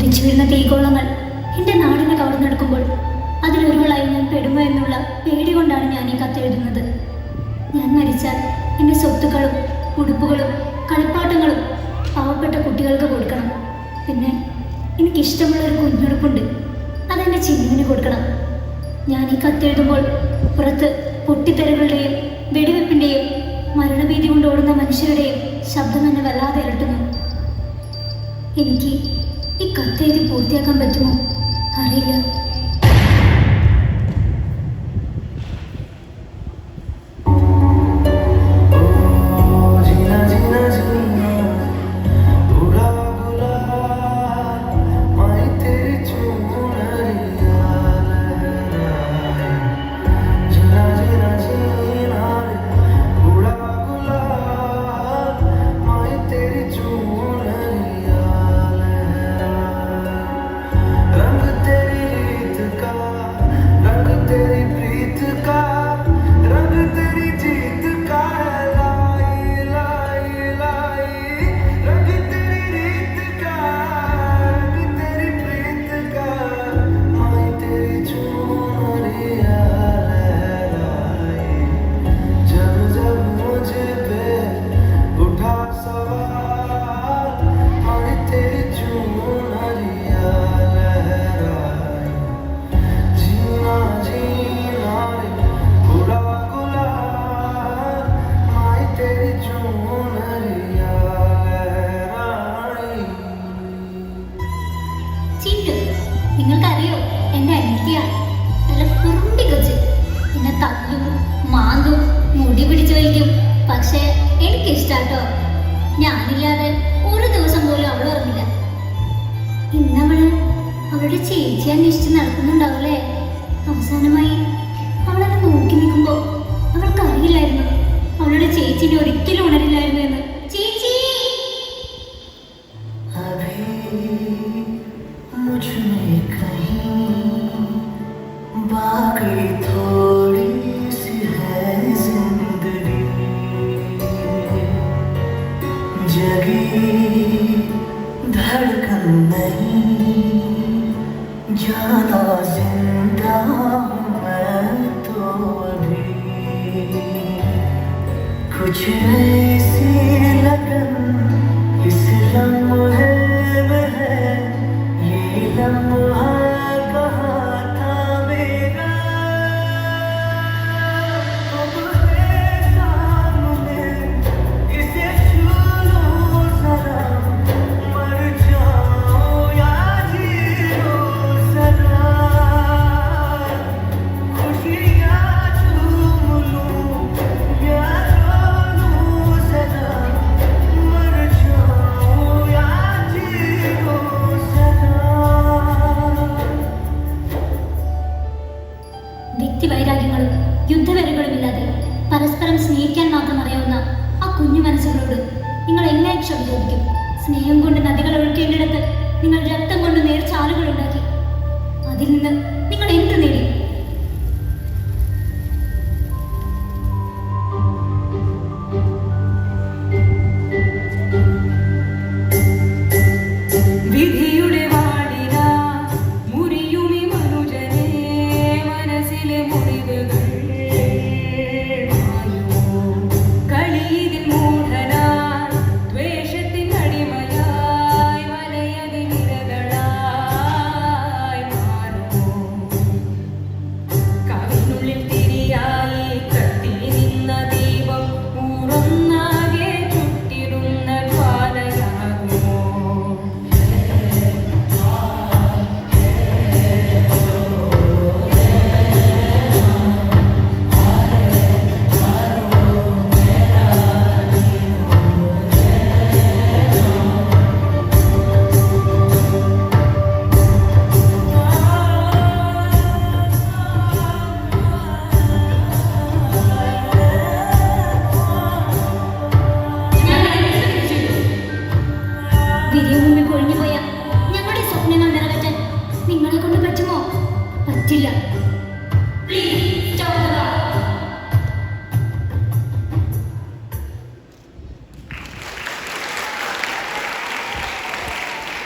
ജ്വലിച്ചു വരുന്ന തീകോളങ്ങൾ എൻ്റെ നാടിനെ കവർന്നെടുക്കുമ്പോൾ അതിലൊരുവളായി ഞാൻ പെടുമോ എന്നുള്ള പേടി കൊണ്ടാണ് ഞാൻ ഈ കത്തെഴുതുന്നത്. ഞാൻ മരിച്ചാൽ എൻ്റെ സ്വത്തുക്കളും ഉടുപ്പുകളും കളിപ്പാട്ടങ്ങളും പാവപ്പെട്ട കുട്ടികൾക്ക് കൊടുക്കണം. പിന്നെ എനിക്കിഷ്ടമുള്ളൊരു കുഞ്ഞുടുപ്പുണ്ട്, അതെൻ്റെ ചിന്നുവിന് കൊടുക്കണം. ഞാൻ ഈ കത്തെഴുതുമ്പോൾ പുറത്ത് പൊട്ടിത്തെറികളുടെയും വെടിവെപ്പിൻ്റെയും മരണഭീതി കൊണ്ട് ഓടുന്ന മനുഷ്യരുടെയും ശബ്ദം എന്നെ വല്ലാതെ ഇരട്ടുന്നു. എനിക്ക് ഈ കത്തെഴുതി പൂർത്തിയാക്കാൻ പറ്റുമോ അറിയില്ല. നിങ്ങൾക്കറിയോ, എൻ്റെ അനിയത്തിയാണ്. നല്ല കുറുമ്പി കൊച്ച്. എന്നെ തല്ലും മാന്തും മുടി പിടിച്ചു വലിക്കും. പക്ഷേ എനിക്കിഷ്ടാട്ടോ. ഞാനില്ലാതെ ഒരു ദിവസം പോലും അവൾ ഉറങ്ങില്ല. ഇന്നവള് അവളുടെ ചേച്ചി അന്വേഷിച്ച് നടക്കുന്നുണ്ടാവല്ലേ. അവസാനമായി അവളെന്നെ നോക്കി നിൽക്കുമ്പോൾ അവൾക്ക് അറിയില്ലായിരുന്നു അവളുടെ ചേച്ചിനെ ഒരിക്കലും ഉണരില്ലായിരുന്നു എന്ന്. ചേച്ചി बाकी थोड़ी सी है जिंदगी, जगी धड़कन नहीं, जाना जिंदा हूँ मैं तो अभी, कुछ ऐसी लगन इस लम्हे में है, ये लम्हा വ്യക്തിവൈരാഗ്യങ്ങളും യുദ്ധവരങ്ങളുമില്ലാതെ പരസ്പരം സ്നേഹിക്കാൻ മാത്രം അറിയാവുന്ന ആ കുഞ്ഞു മനസ്സുകളോട് നിങ്ങൾ എങ്ങനെ ക്ഷമ ചോദിക്കും? സ്നേഹം കൊണ്ട് നദികൾ ഒഴുക്കേണ്ടിടത്ത് നിങ്ങൾ രക്തം കൊണ്ട് നേർച്ചാലുകൾ ഉണ്ടാക്കി. അതിൽ നിന്ന് നിങ്ങൾ എന്ത് നേടി? വിരിയും മുമ്പിൽ കൊഴിഞ്ഞു പോയ